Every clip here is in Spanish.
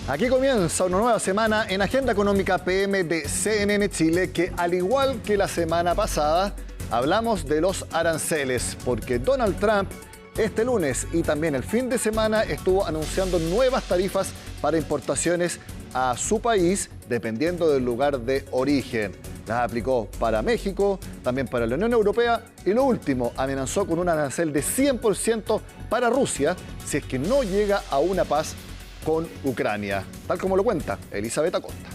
Aquí comienza una nueva semana en Agenda Económica PM de CNN Chile, que al igual que la semana pasada, hablamos de los aranceles, porque Donald Trump este lunes y también el fin de semana estuvo anunciando nuevas tarifas para importaciones a su país, dependiendo del lugar de origen. Las aplicó para México, también para la Unión Europea y lo último, amenazó con un arancel de 100% para Rusia si es que no llega a una paz con Ucrania, tal como lo cuenta Elizabeth Acosta.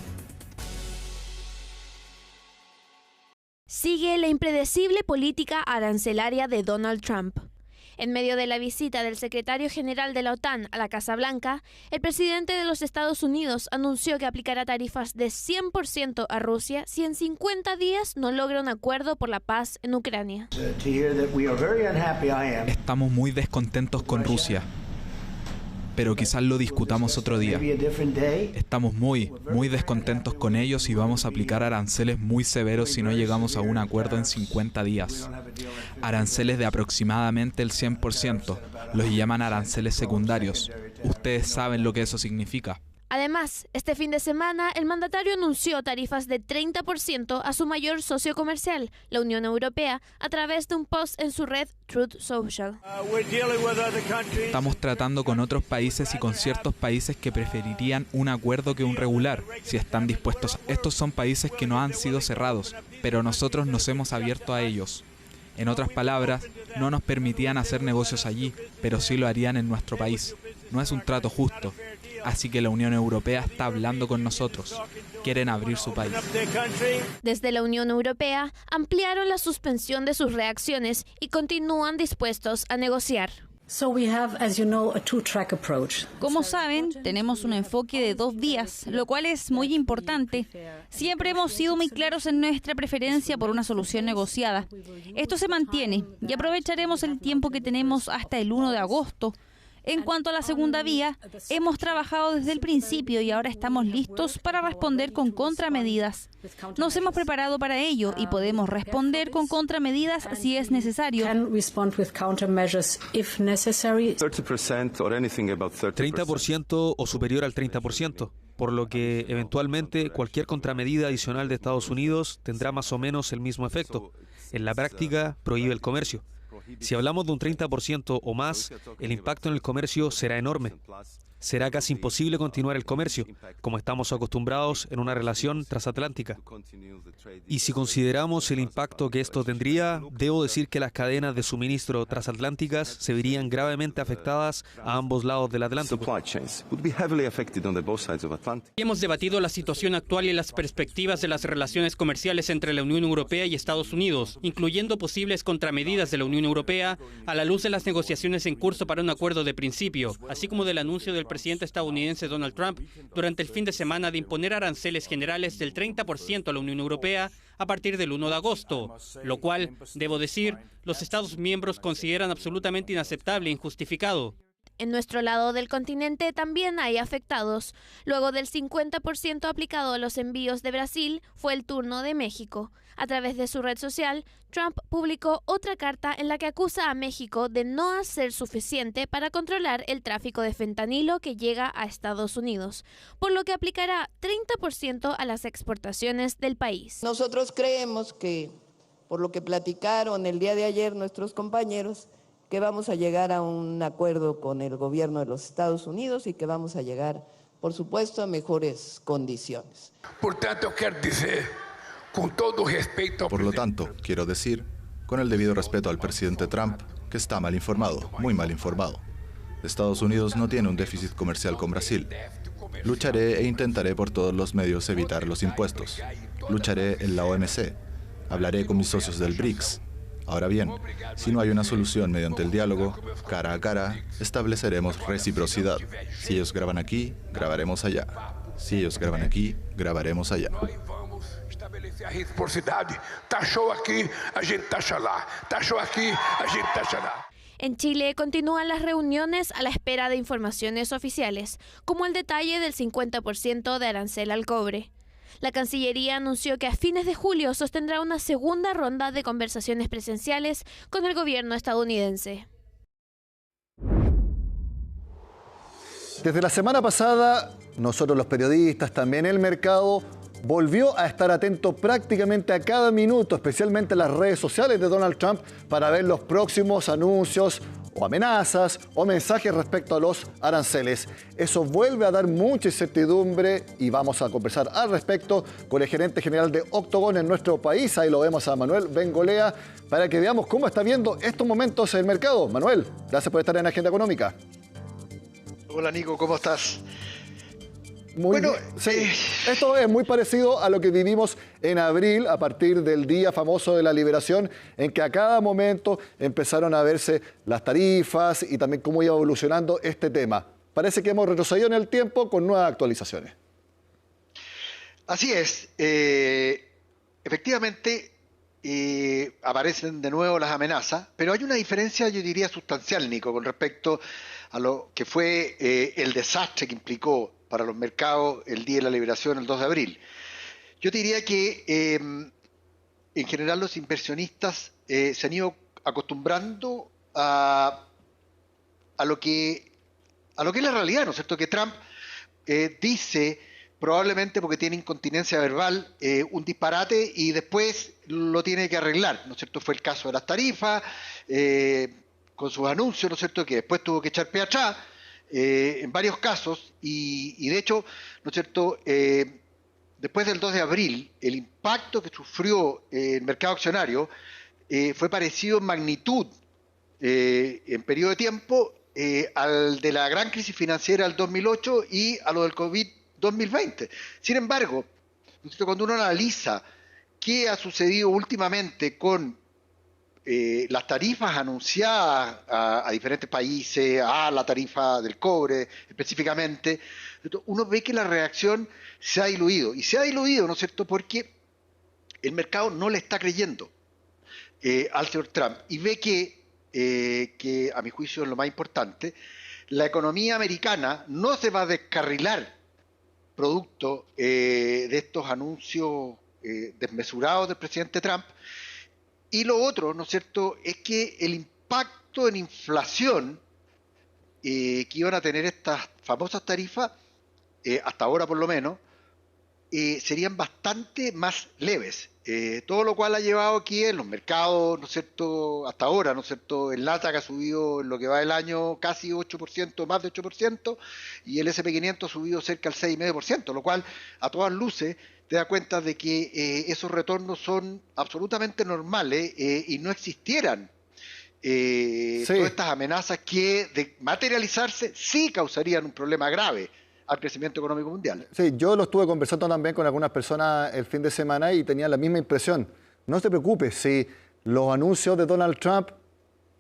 Sigue la impredecible política arancelaria de Donald Trump. En medio de la visita del secretario general de la OTAN a la Casa Blanca, el presidente de los Estados Unidos anunció que aplicará tarifas de 100% a Rusia si en 50 días no logra un acuerdo por la paz en Ucrania. Estamos muy descontentos con Rusia, pero quizás lo discutamos otro día. Estamos muy descontentos con ellos y vamos a aplicar aranceles muy severos si no llegamos a un acuerdo en 50 días. Aranceles de aproximadamente el 100%, los llaman aranceles secundarios. Ustedes saben lo que eso significa. Además, este fin de semana, el mandatario anunció tarifas de 30% a su mayor socio comercial, la Unión Europea, a través de un post en su red Truth Social. Estamos tratando con otros países y con ciertos países que preferirían un acuerdo que un regular, si están dispuestos. Estos son países que no han sido cerrados, pero nosotros nos hemos abierto a ellos. En otras palabras, no nos permitían hacer negocios allí, pero sí lo harían en nuestro país. No es un trato justo. Así que la Unión Europea está hablando con nosotros. Quieren abrir su país. Desde la Unión Europea ampliaron la suspensión de sus reacciones y continúan dispuestos a negociar. Como saben, tenemos un enfoque de 2 vías, lo cual es muy importante. Siempre hemos sido muy claros en nuestra preferencia por una solución negociada. Esto se mantiene y aprovecharemos el tiempo que tenemos hasta el 1 de agosto. En cuanto a la segunda vía, hemos trabajado desde el principio y ahora estamos listos para responder con contramedidas. Nos hemos preparado para ello y podemos responder con contramedidas si es necesario. 30% o superior al 30%, por lo que eventualmente cualquier contramedida adicional de Estados Unidos tendrá más o menos el mismo efecto. En la práctica, prohíbe el comercio. Si hablamos de un 30% o más, el impacto en el comercio será enorme. Será casi imposible continuar el comercio, como estamos acostumbrados en una relación transatlántica. Y si consideramos el impacto que esto tendría, debo decir que las cadenas de suministro transatlánticas se verían gravemente afectadas a ambos lados del Atlántico. Hemos debatido la situación actual y las perspectivas de las relaciones comerciales entre la Unión Europea y Estados Unidos, incluyendo posibles contramedidas de la Unión Europea, a la luz de las negociaciones en curso para un acuerdo de principio, así como del anuncio del presidente estadounidense Donald Trump durante el fin de semana de imponer aranceles generales del 30% a la Unión Europea a partir del 1 de agosto, lo cual, debo decir, los Estados miembros consideran absolutamente inaceptable e injustificado. En nuestro lado del continente también hay afectados. Luego del 50% aplicado a los envíos de Brasil, fue el turno de México. A través de su red social, Trump publicó otra carta en la que acusa a México de no hacer suficiente para controlar el tráfico de fentanilo que llega a Estados Unidos, por lo que aplicará 30% a las exportaciones del país. Nosotros creemos que, por lo que platicaron el día de ayer nuestros compañeros, que vamos a llegar a un acuerdo con el gobierno de los Estados Unidos y que vamos a llegar, por supuesto, a mejores condiciones. Por lo tanto, quiero decir, con el debido respeto al presidente Trump, que está mal informado, muy mal informado. Estados Unidos no tiene un déficit comercial con Brasil. Lucharé e intentaré por todos los medios evitar los impuestos. Lucharé en la OMC. Hablaré con mis socios del BRICS. Ahora bien, si no hay una solución mediante el diálogo, cara a cara, estableceremos reciprocidad. Si ellos graban aquí, grabaremos allá. Si ellos graban aquí, grabaremos allá. En Chile continúan las reuniones a la espera de informaciones oficiales, como el detalle del 50% de arancel al cobre. La Cancillería anunció que a fines de julio sostendrá una segunda ronda de conversaciones presenciales con el gobierno estadounidense. Desde la semana pasada, nosotros los periodistas, también el mercado, volvió a estar atento prácticamente a cada minuto, especialmente en las redes sociales de Donald Trump, para ver los próximos anuncios o amenazas o mensajes respecto a los aranceles. Eso vuelve a dar mucha incertidumbre y vamos a conversar al respecto con el gerente general de Octagon en nuestro país. Ahí lo vemos a Manuel Bengolea para que veamos cómo está viendo estos momentos el mercado. Manuel, gracias por estar en Agenda Económica. Hola Nico, ¿cómo estás? Bueno, sí, esto es muy parecido a lo que vivimos en abril, a partir del día famoso de la liberación, en que a cada momento empezaron a verse las tarifas y también cómo iba evolucionando este tema. Parece que hemos retrocedido en el tiempo con nuevas actualizaciones. Así es. Efectivamente, aparecen de nuevo las amenazas, pero hay una diferencia, yo diría, sustancial, Nico, con respecto a lo que fue el desastre que implicó para los mercados el día de la liberación, el 2 de abril. Yo diría que en general los inversionistas se han ido acostumbrando a lo que es la realidad, ¿no es cierto? Que Trump dice, probablemente porque tiene incontinencia verbal, un disparate y después lo tiene que arreglar, ¿no es cierto? Fue el caso de las tarifas, con sus anuncios, ¿no es cierto?, que después tuvo que echar pie atrás, en varios casos, y de hecho, ¿no es cierto?, después del 2 de abril, el impacto que sufrió el mercado accionario fue parecido en magnitud, en periodo de tiempo, al de la gran crisis financiera del 2008 y a lo del COVID 2020. Sin embargo, ¿no es cierto?, cuando uno analiza qué ha sucedido últimamente con las tarifas anunciadas a diferentes países, a la tarifa del cobre específicamente, uno ve que la reacción se ha diluido. Y se ha diluido, ¿no es cierto?, porque el mercado no le está creyendo al señor Trump y ve que, a mi juicio es lo más importante, la economía americana no se va a descarrilar producto de estos anuncios desmesurados del presidente Trump. Y lo otro, ¿no es cierto?, es que el impacto en inflación que iban a tener estas famosas tarifas, hasta ahora por lo menos, serían bastante más leves. Todo lo cual ha llevado aquí en los mercados, ¿no es cierto?, hasta ahora, ¿no es cierto?, el Nasdaq ha subido en lo que va del año casi 8%, más de 8%, y el S&P 500 ha subido cerca del 6,5%, lo cual a todas luces te da cuenta de que esos retornos son absolutamente normales y no existieran todas estas amenazas que, de materializarse, sí causarían un problema grave al crecimiento económico mundial. Sí, yo lo estuve conversando también con algunas personas el fin de semana y tenía la misma impresión. No te preocupes, si los anuncios de Donald Trump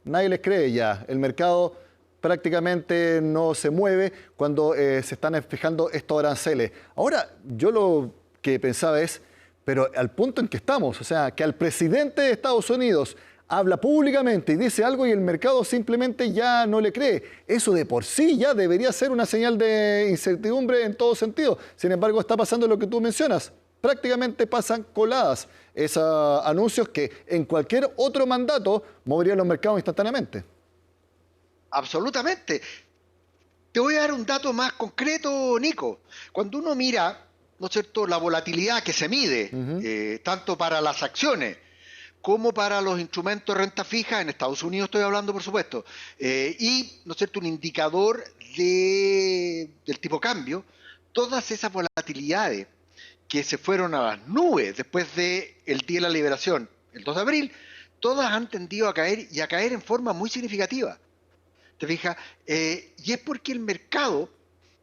nadie les cree ya, el mercado prácticamente no se mueve cuando se están fijando estos aranceles. Ahora, yo lo que pensaba es, pero al punto en que estamos, o sea, que al presidente de Estados Unidos habla públicamente y dice algo y el mercado simplemente ya no le cree. Eso de por sí ya debería ser una señal de incertidumbre en todo sentido. Sin embargo, está pasando lo que tú mencionas. Prácticamente pasan coladas esos anuncios que en cualquier otro mandato moverían los mercados instantáneamente. Absolutamente. Te voy a dar un dato más concreto, Nico. Cuando uno mira, ¿no es cierto?, la volatilidad que se mide, tanto para las acciones como para los instrumentos de renta fija, en Estados Unidos estoy hablando, por supuesto, y, ¿no es cierto?, un indicador del tipo cambio, todas esas volatilidades que se fueron a las nubes después del día de la liberación, el 2 de abril, todas han tendido a caer y a caer en forma muy significativa. ¿Te fijas? Y es porque el mercado,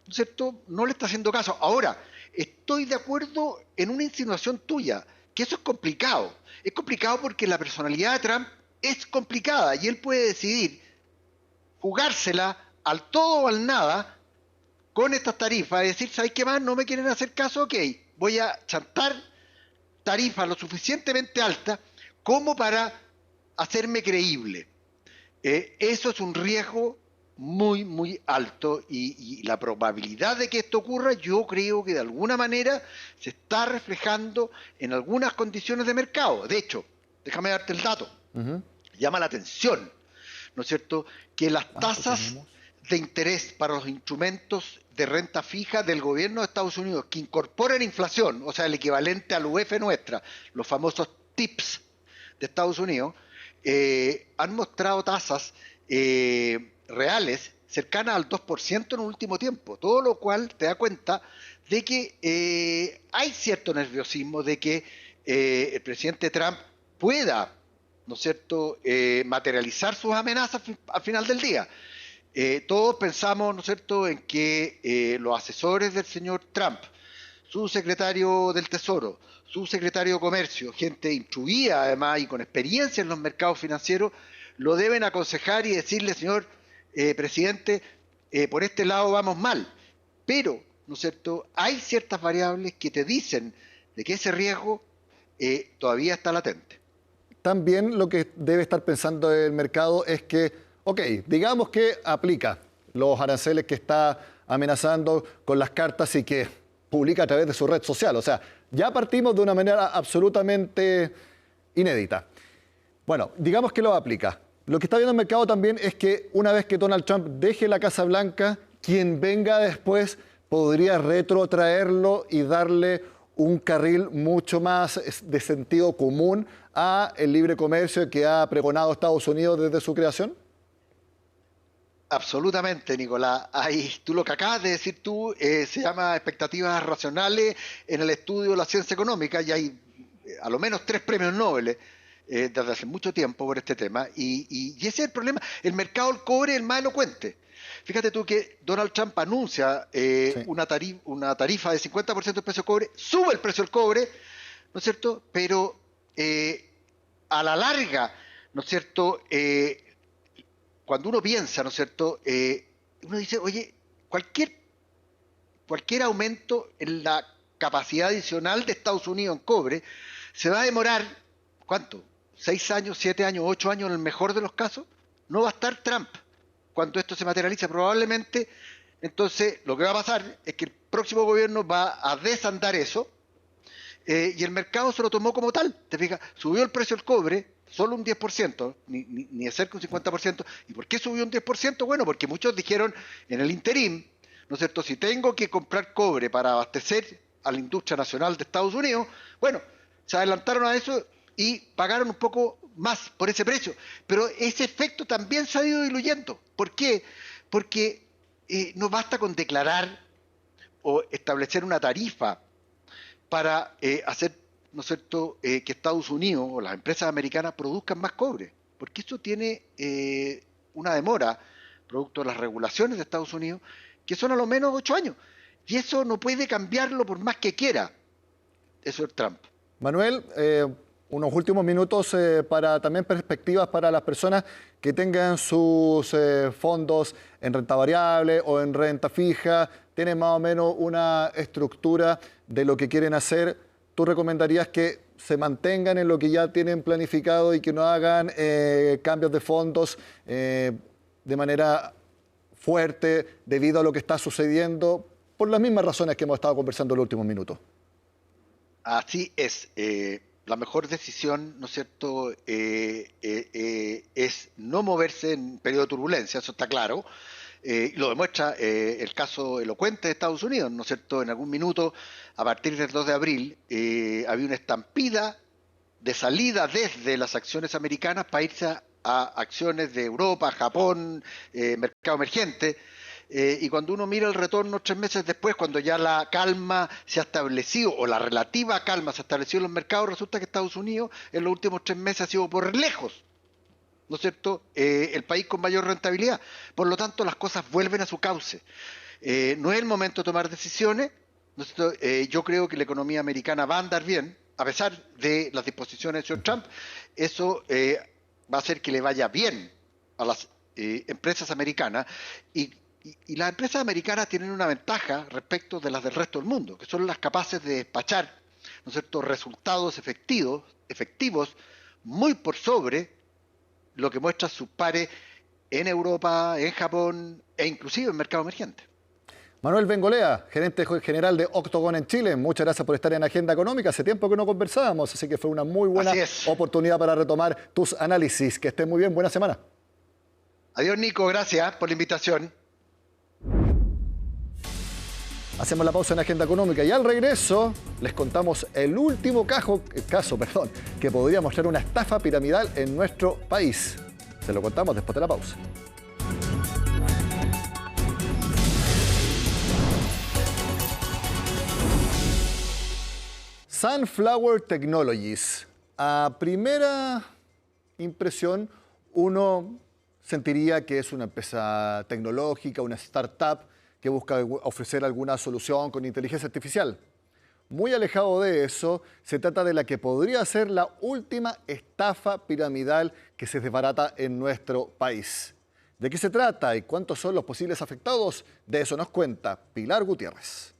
¿no es cierto?, no le está haciendo caso. Ahora, estoy de acuerdo en una insinuación tuya, que eso es complicado. Es complicado porque la personalidad de Trump es complicada y él puede decidir jugársela al todo o al nada con estas tarifas y decir, ¿sabes qué más? No me quieren hacer caso, ok, voy a chantar tarifas lo suficientemente altas como para hacerme creíble. Eso es un riesgo muy, muy alto y la probabilidad de que esto ocurra, yo creo que de alguna manera se está reflejando en algunas condiciones de mercado. De hecho, déjame darte el dato. Llama la atención, ¿no es cierto?, que las tasas de interés para los instrumentos de renta fija del gobierno de Estados Unidos que incorporen inflación, o sea, el equivalente al UF nuestra, los famosos TIPS de Estados Unidos, han mostrado tasas reales cercanas al 2% en el último tiempo, todo lo cual te da cuenta de que hay cierto nerviosismo de que el presidente Trump pueda, ¿no es cierto?, materializar sus amenazas al final del día. Todos pensamos, ¿no es cierto?, en que los asesores del señor Trump, su secretario del Tesoro, su secretario de Comercio, gente instruida además y con experiencia en los mercados financieros, lo deben aconsejar y decirle, señor presidente, por este lado vamos mal. Pero, ¿no es cierto?, hay ciertas variables que te dicen de que ese riesgo todavía está latente. También lo que debe estar pensando el mercado es que, ok, digamos que aplica los aranceles que está amenazando con las cartas y que publica a través de su red social. O sea, ya partimos de una manera absolutamente inédita. Bueno, digamos que lo aplica. Lo que está viendo el mercado también es que una vez que Donald Trump deje la Casa Blanca, quien venga después podría retrotraerlo y darle un carril mucho más de sentido común a el libre comercio que ha pregonado Estados Unidos desde su creación? Absolutamente, Nicolás. Tú lo que acabas de decir tú se llama expectativas racionales en el estudio de la ciencia económica y hay a lo menos 3 premios Nobel desde hace mucho tiempo por este tema y ese es el problema. El mercado del cobre es el más elocuente. Fíjate tú que Donald Trump anuncia una tarifa de 50% del precio del cobre, sube el precio del cobre, ¿no es cierto? Pero a la larga, ¿no es cierto?, cuando uno piensa, ¿no es cierto?, uno dice, oye, cualquier aumento en la capacidad adicional de Estados Unidos en cobre se va a demorar, ¿cuánto? 6 años, 7 años, 8 años en el mejor de los casos. No va a estar Trump cuando esto se materializa. Probablemente, entonces, lo que va a pasar es que el próximo gobierno va a desandar eso y el mercado se lo tomó como tal. Te fijas, subió el precio del cobre solo un 10%, ni de cerca un 50%. ¿Y por qué subió un 10%? Bueno, porque muchos dijeron en el interín, ¿no es cierto?, si tengo que comprar cobre para abastecer a la industria nacional de Estados Unidos, bueno, se adelantaron a eso y pagaron un poco más por ese precio. Pero ese efecto también se ha ido diluyendo. ¿Por qué? Porque no basta con declarar o establecer una tarifa para hacer, ¿no es cierto?, que Estados Unidos o las empresas americanas produzcan más cobre, porque eso tiene una demora, producto de las regulaciones de Estados Unidos, que son a lo menos 8 años. Y eso no puede cambiarlo por más que quiera. Eso es Trump. Manuel, unos últimos minutos para también perspectivas para las personas que tengan sus fondos en renta variable o en renta fija, tienen más o menos una estructura de lo que quieren hacer. ¿Tú recomendarías que se mantengan en lo que ya tienen planificado y que no hagan cambios de fondos de manera fuerte debido a lo que está sucediendo por las mismas razones que hemos estado conversando en los últimos minutos? Así es. La mejor decisión, ¿no es cierto?, es no moverse en periodo de turbulencia, eso está claro. Lo demuestra el caso elocuente de Estados Unidos, ¿no es cierto? En algún minuto, a partir del 2 de abril, había una estampida de salida desde las acciones americanas para irse a acciones de Europa, Japón, mercado emergente. Y cuando uno mira el retorno 3 meses después, cuando ya la calma se ha establecido, o la relativa calma se ha establecido en los mercados, resulta que Estados Unidos en los últimos 3 meses ha sido por lejos, ¿no es cierto?, el país con mayor rentabilidad. Por lo tanto, las cosas vuelven a su cauce. No es el momento de tomar decisiones, ¿no es cierto? Yo creo que la economía americana va a andar bien, a pesar de las disposiciones del señor Trump. Eso va a hacer que le vaya bien a las empresas americanas y las empresas americanas tienen una ventaja respecto de las del resto del mundo, que son las capaces de despachar, ¿no es cierto?, resultados efectivos muy por sobre lo que muestran sus pares en Europa, en Japón e inclusive en mercado emergente. Manuel Bengolea, gerente general de Octogon en Chile, muchas gracias por estar en Agenda Económica. Hace tiempo que no conversábamos, así que fue una muy buena oportunidad para retomar tus análisis. Que estés muy bien, buena semana. Adiós, Nico, gracias por la invitación. Hacemos la pausa en Agenda Económica y al regreso les contamos el último caso que podría mostrar una estafa piramidal en nuestro país. Se lo contamos después de la pausa. Sunflower Technologies. A primera impresión, uno sentiría que es una empresa tecnológica, una startup que busca ofrecer alguna solución con inteligencia artificial. Muy alejado de eso, se trata de la que podría ser la última estafa piramidal que se desbarata en nuestro país. ¿De qué se trata y cuántos son los posibles afectados? De eso nos cuenta Pilar Gutiérrez.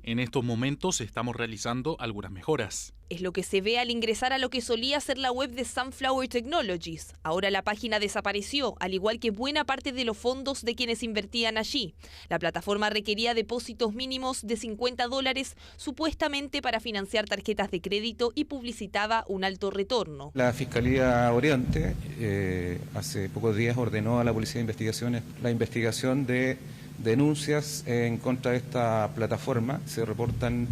En estos momentos estamos realizando algunas mejoras. Es lo que se ve al ingresar a lo que solía ser la web de Sunflower Technologies. Ahora la página desapareció, al igual que buena parte de los fondos de quienes invertían allí. La plataforma requería depósitos mínimos de $50, supuestamente para financiar tarjetas de crédito, y publicitaba un alto retorno. La Fiscalía Oriente hace pocos días ordenó a la Policía de Investigaciones la investigación de denuncias en contra de esta plataforma. Se reportan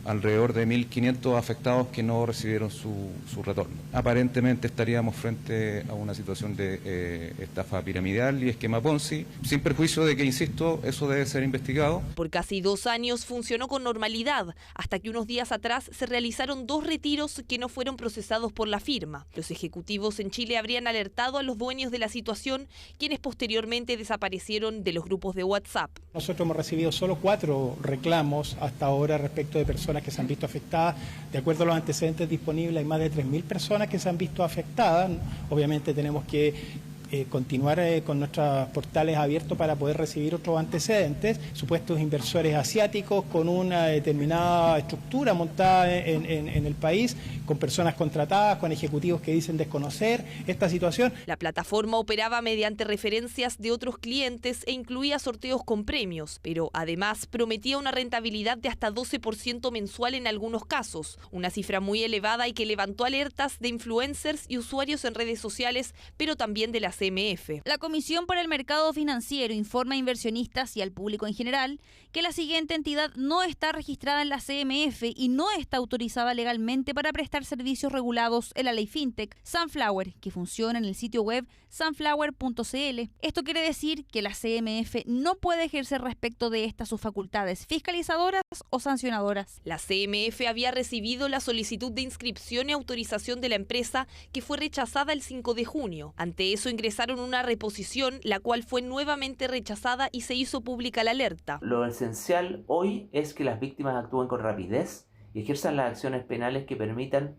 alrededor de 1.500 afectados que no recibieron su retorno. Aparentemente estaríamos frente a una situación de estafa piramidal y esquema Ponzi, sin perjuicio de que, insisto, eso debe ser investigado. Por casi 2 años funcionó con normalidad, hasta que unos días atrás se realizaron 2 retiros que no fueron procesados por la firma. Los ejecutivos en Chile habrían alertado a los dueños de la situación, quienes posteriormente desaparecieron de los grupos de WhatsApp. Nosotros hemos recibido solo 4 reclamos hasta ahora respecto de personas que se han visto afectadas. De acuerdo a los antecedentes disponibles, hay más de 3.000 personas que se han visto afectadas. Obviamente tenemos que continuar con nuestros portales abiertos para poder recibir otros antecedentes. Supuestos inversores asiáticos con una determinada estructura montada en el país, con personas contratadas, con ejecutivos que dicen desconocer esta situación. La plataforma operaba mediante referencias de otros clientes e incluía sorteos con premios, pero además prometía una rentabilidad de hasta 12% mensual en algunos casos, una cifra muy elevada y que levantó alertas de influencers y usuarios en redes sociales, pero también de la CMF. La Comisión para el Mercado Financiero informa a inversionistas y al público en general que la siguiente entidad no está registrada en la CMF y no está autorizada legalmente para prestar servicios regulados en la ley FinTech Sunflower, que funciona en el sitio web sunflower.cl. Esto quiere decir que la CMF no puede ejercer respecto de estas sus facultades fiscalizadoras o sancionadoras. La CMF había recibido la solicitud de inscripción y autorización de la empresa, que fue rechazada el 5 de junio. Ante eso ingresaron una reposición, la cual fue nuevamente rechazada y se hizo pública la alerta. Lo esencial hoy es que las víctimas actúen con rapidez y ejerzan las acciones penales que permitan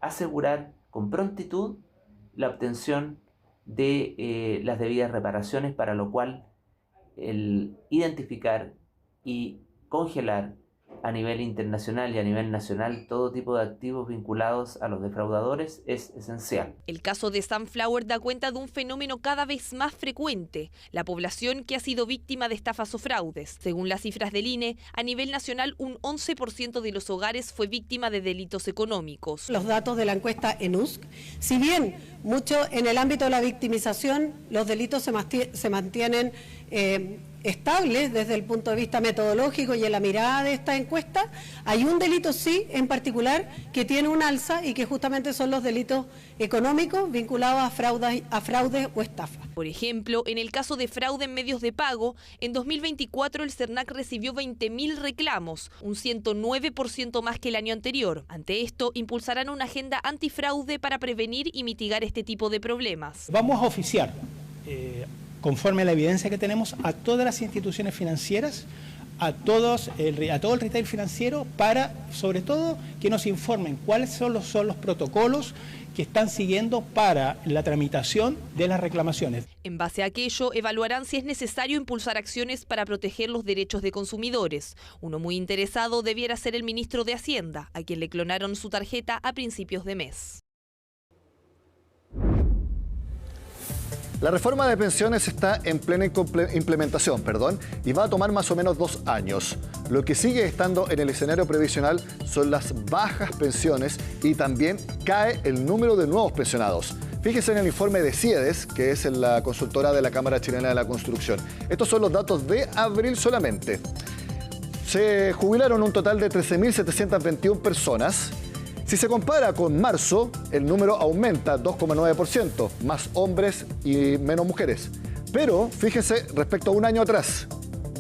asegurar con prontitud la obtención de las debidas reparaciones, para lo cual el identificar y congelar a nivel internacional y a nivel nacional todo tipo de activos vinculados a los defraudadores es esencial. El caso de Sunflower da cuenta de un fenómeno cada vez más frecuente: la población que ha sido víctima de estafas o fraudes. Según las cifras del INE, a nivel nacional un 11% de los hogares fue víctima de delitos económicos. Los datos de la encuesta ENUSC, si bien mucho en el ámbito de la victimización los delitos se mantienen estables desde el punto de vista metodológico y en la mirada de esta encuesta, hay un delito sí en particular que tiene un alza, y que justamente son los delitos económicos vinculados a fraudes o estafas. Por ejemplo, en el caso de fraude en medios de pago, en 2024 el CERNAC recibió 20.000 reclamos, un 109% más que el año anterior. Ante esto, impulsarán una agenda antifraude para prevenir y mitigar este tipo de problemas. Vamos a oficiar, conforme a la evidencia que tenemos, a todas las instituciones financieras, a todo el retail financiero, para, sobre todo, que nos informen cuáles son los protocolos que están siguiendo para la tramitación de las reclamaciones. En base a aquello, evaluarán si es necesario impulsar acciones para proteger los derechos de consumidores. Uno muy interesado debiera ser el ministro de Hacienda, a quien le clonaron su tarjeta a principios de mes. La reforma de pensiones está en plena implementación, y va a tomar más o menos 2 años. Lo que sigue estando en el escenario previsional son las bajas pensiones, y también cae el número de nuevos pensionados. Fíjese en el informe de CIEDES, que es la consultora de la Cámara Chilena de la Construcción. Estos son los datos de abril solamente. se jubilaron un total de 13.721 personas. Si se compara con marzo, el número aumenta 2,9%, más hombres y menos mujeres. Pero fíjese respecto a un año atrás,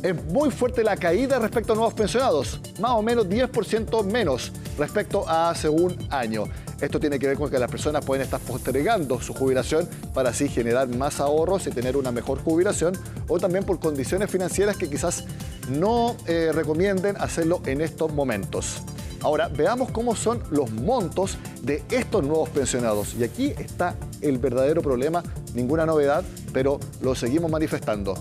es muy fuerte la caída respecto a nuevos pensionados, más o menos 10% menos respecto a hace un año. Esto tiene que ver con que las personas pueden estar postergando su jubilación para así generar más ahorros y tener una mejor jubilación, o también por condiciones financieras que quizás no recomienden hacerlo en estos momentos. Ahora, veamos cómo son los montos de estos nuevos pensionados. Y aquí está el verdadero problema, ninguna novedad, pero lo seguimos manifestando.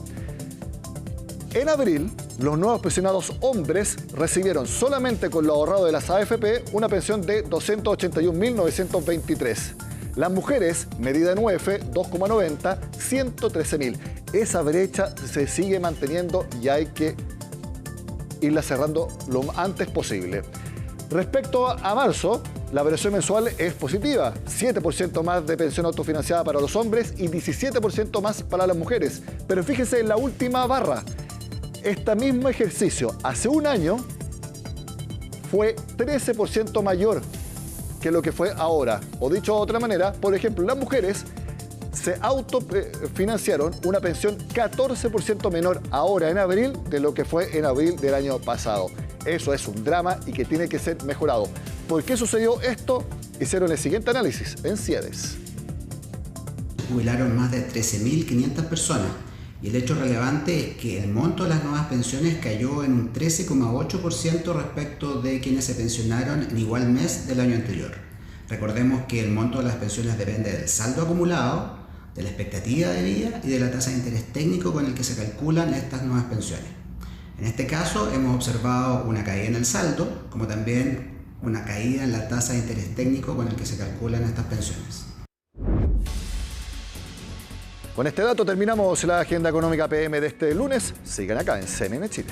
En abril, los nuevos pensionados hombres recibieron solamente con lo ahorrado de las AFP una pensión de 281.923. Las mujeres, medida en UF, 2,90, 113.000. Esa brecha se sigue manteniendo y hay que irla cerrando lo antes posible. Respecto a marzo, la variación mensual es positiva. 7% más de pensión autofinanciada para los hombres y 17% más para las mujeres. Pero fíjese en la última barra. Este mismo ejercicio hace un año fue 13% mayor que lo que fue ahora. O dicho de otra manera, por ejemplo, las mujeres se autofinanciaron una pensión 14% menor ahora en abril de lo que fue en abril del año pasado. Eso es un drama y que tiene que ser mejorado. ¿Por qué sucedió esto? Hicieron el siguiente análisis en CIEDES. Jubilaron más de 13.500 personas y el hecho relevante es que el monto de las nuevas pensiones cayó en un 13,8% respecto de quienes se pensionaron en igual mes del año anterior. Recordemos que el monto de las pensiones depende del saldo acumulado, de la expectativa de vida y de la tasa de interés técnico con el que se calculan estas nuevas pensiones. En este caso hemos observado una caída en el saldo, como también una caída en la tasa de interés técnico con el que se calculan estas pensiones. Con este dato terminamos la agenda económica PM de este lunes. Sigan acá en CNN Chile.